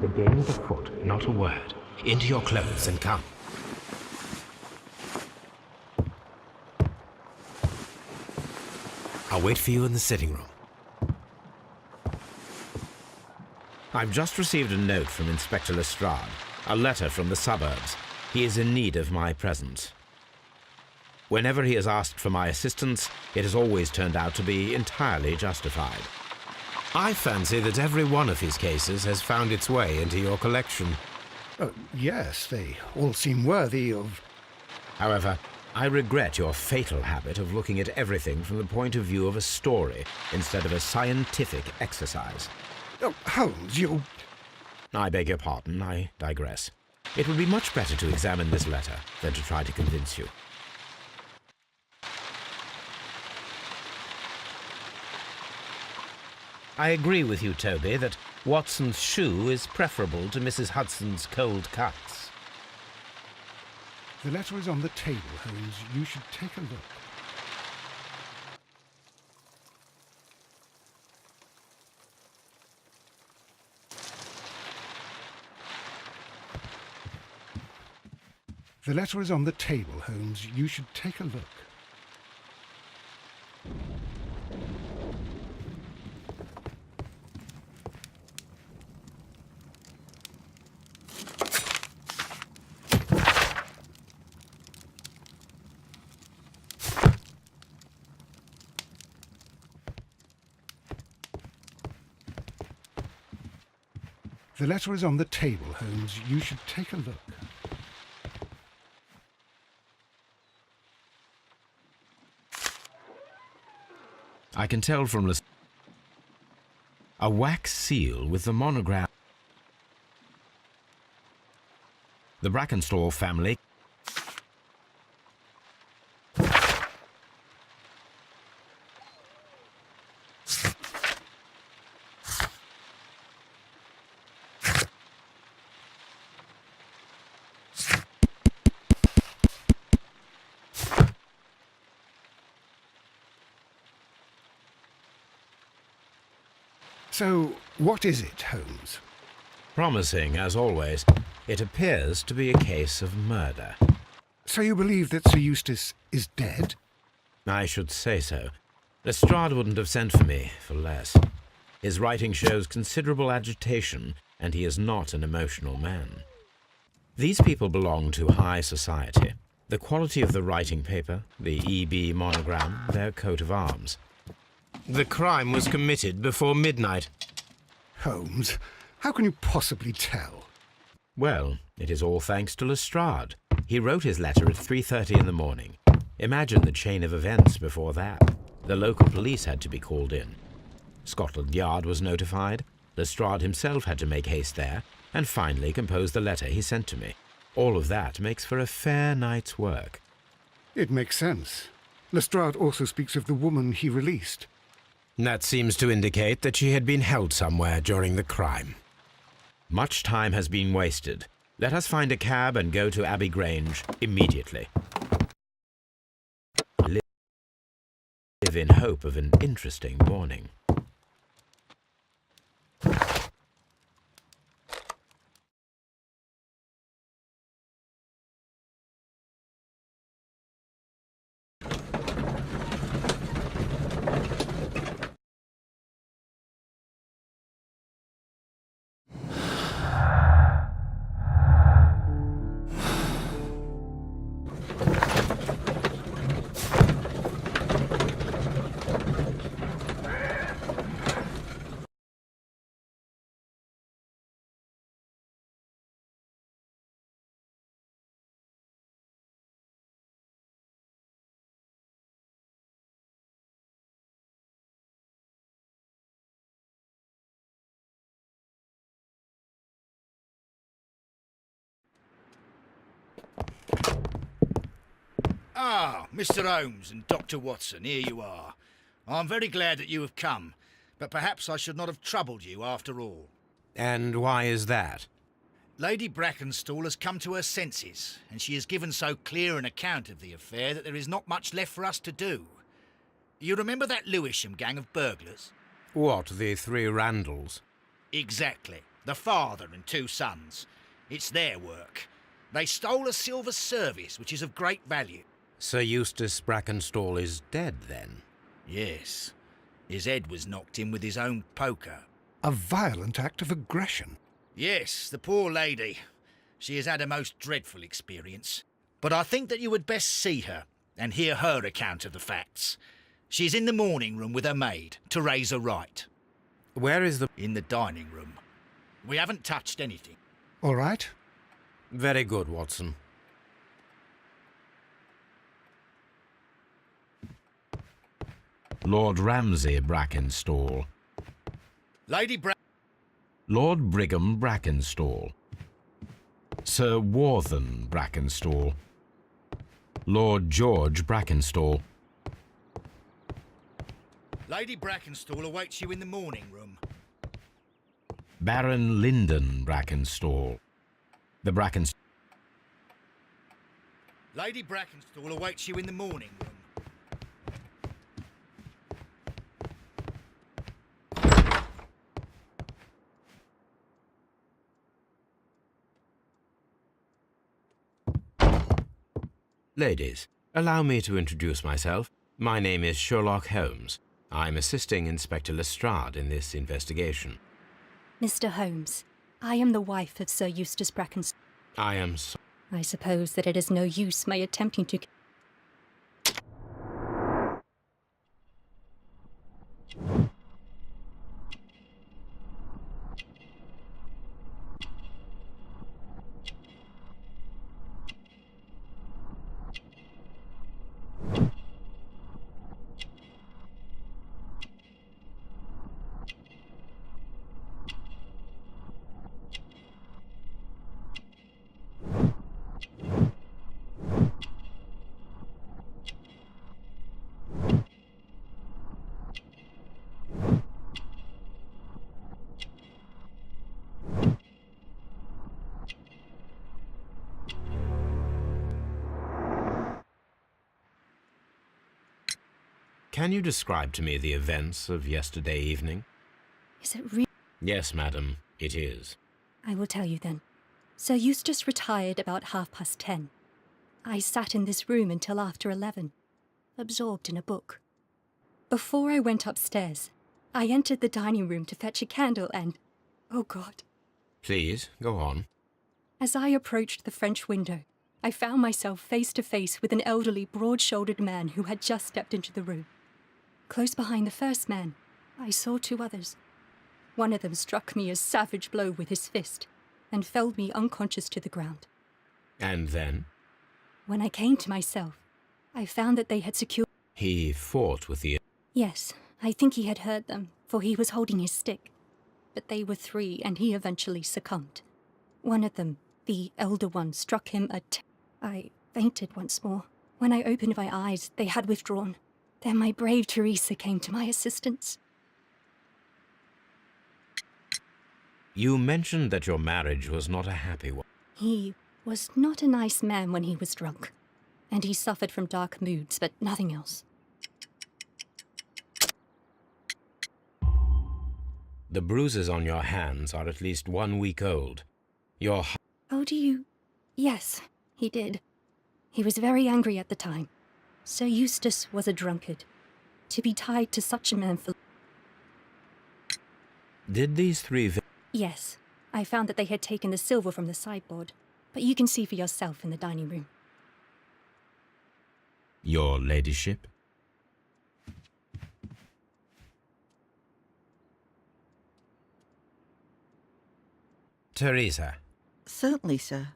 The game is afoot, not a word. Into your clothes and come. I'll wait for you in the sitting room. I've just received a note from Inspector Lestrade, a letter from the suburbs. He is in need of my presence. Whenever he has asked for my assistance, it has always turned out to be entirely justified. I fancy that every one of his cases has found its way into your collection. Yes, they all seem worthy of... However, I regret your fatal habit of looking at everything from the point of view of a story instead of a scientific exercise. Oh, Holmes, you... I beg your pardon, I digress. It would be much better to examine this letter than to try to convince you. I agree with you, Toby, that Watson's shoe is preferable to Mrs. Hudson's cold cuts. The letter is on the table, Holmes. You should take a look. The letter is on the table, Holmes. You should take a look. The letter is on the table, Holmes. You should take a look. I can tell from a wax seal with the monogram. The Brackenstall family. So, what is it, Holmes? Promising, as always. It appears to be a case of murder. So you believe that Sir Eustace is dead? I should say so. Lestrade wouldn't have sent for me for less. His writing shows considerable agitation, and he is not an emotional man. These people belong to high society. The quality of the writing paper, the EB monogram, their coat of arms. The crime was committed before midnight. Holmes, how can you possibly tell? Well, it is all thanks to Lestrade. He wrote his letter at 3:30 in the morning. Imagine the chain of events before that. The local police had to be called in. Scotland Yard was notified. Lestrade himself had to make haste there, and finally compose the letter he sent to me. All of that makes for a fair night's work. It makes sense. Lestrade also speaks of the woman he released. That seems to indicate that she had been held somewhere during the crime. Much time has been wasted. Let us find a cab and go to Abbey Grange immediately. Live in hope of an interesting morning. Ah, Mr. Holmes and Dr. Watson, here you are. I'm very glad that you have come, but perhaps I should not have troubled you after all. And why is that? Lady Brackenstall has come to her senses, and she has given so clear an account of the affair that there is not much left for us to do. You remember that Lewisham gang of burglars? What, the three Randalls? Exactly. The father and two sons. It's their work. They stole a silver service, which is of great value. Sir Eustace Brackenstall is dead, then? Yes. His head was knocked in with his own poker. A violent act of aggression. Yes, the poor lady. She has had a most dreadful experience. But I think that you would best see her and hear her account of the facts. She is in the morning room with her maid, Teresa Wright. Where is the... In the dining room. We haven't touched anything. All right. Very good, Watson. Lord Ramsay Brackenstall. Lord Brigham Brackenstall. Sir Warthen Brackenstall. Lord George Brackenstall. Lady Brackenstall awaits you in the morning room. Baron Lyndon Brackenstall. The Brackens... Lady Brackenstall awaits you in the morning room. Ladies, allow me to introduce myself. My name is Sherlock Holmes. I'm assisting Inspector Lestrade in this investigation. Mr. Holmes, I am the wife of Sir Eustace Brackenstall. I am so... I suppose that it is no use my attempting to... Can you describe to me the events of yesterday evening? Is it real? Yes, madam, it is. I will tell you then. Sir Eustace retired about 10:30. I sat in this room until after 11, absorbed in a book. Before I went upstairs, I entered the dining room to fetch a candle and... oh God. Please, go on. As I approached the French window, I found myself face to face with an elderly, broad-shouldered man who had just stepped into the room. Close behind the first man, I saw two others. One of them struck me a savage blow with his fist and felled me unconscious to the ground. And then? When I came to myself, I found that they had secured... He fought with the... Yes, I think he had hurt them, for he was holding his stick. But they were three, and he eventually succumbed. One of them, the elder one, struck him I fainted once more. When I opened my eyes, they had withdrawn. Then my brave Teresa came to my assistance. You mentioned that your marriage was not a happy one. He was not a nice man when he was drunk, and he suffered from dark moods, but nothing else. The bruises on your hands are at least 1 week old. Your... Oh, do you... Yes, he did. He was very angry at the time. Sir Eustace was a drunkard. To be tied to such a man for... Did these three... Yes, I found that they had taken the silver from the sideboard, but you can see for yourself in the dining room. Your ladyship? Teresa. Certainly, sir.